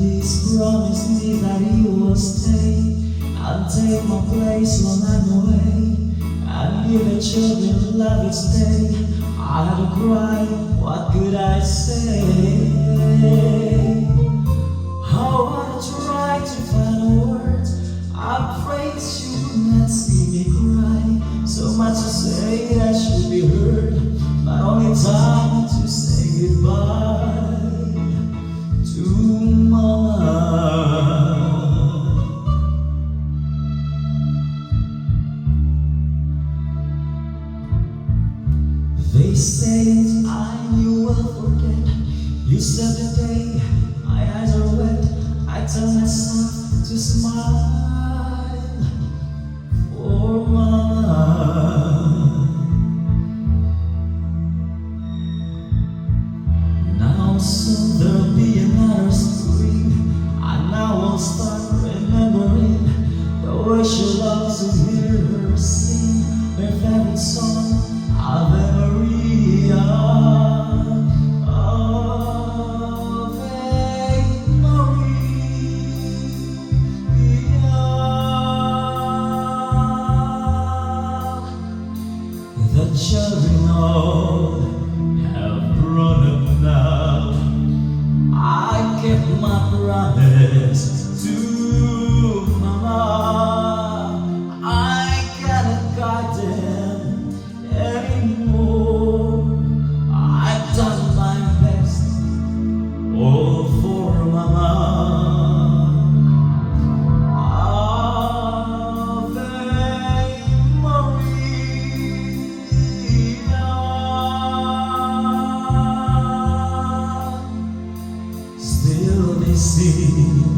Please promise me that you will stay and take my place when I'm away, and eventually love will stay. I had to cry, what could I say? How I try to find words, I'm afraid you would not see me cry. So much to say that should be heard, but only time to say goodbye to mama. They say I will forget. You said the day my eyes are wet, I tell myself to smile for mama. Now soon there'll be another spring, and I will start remembering the way she loves to hear her sing her favorite song, Ave Maria, Ave Maria. The children all have grown up now. I kept my promise to mama. I cannot guide them anymore. I've done my best, all for mama. Still they see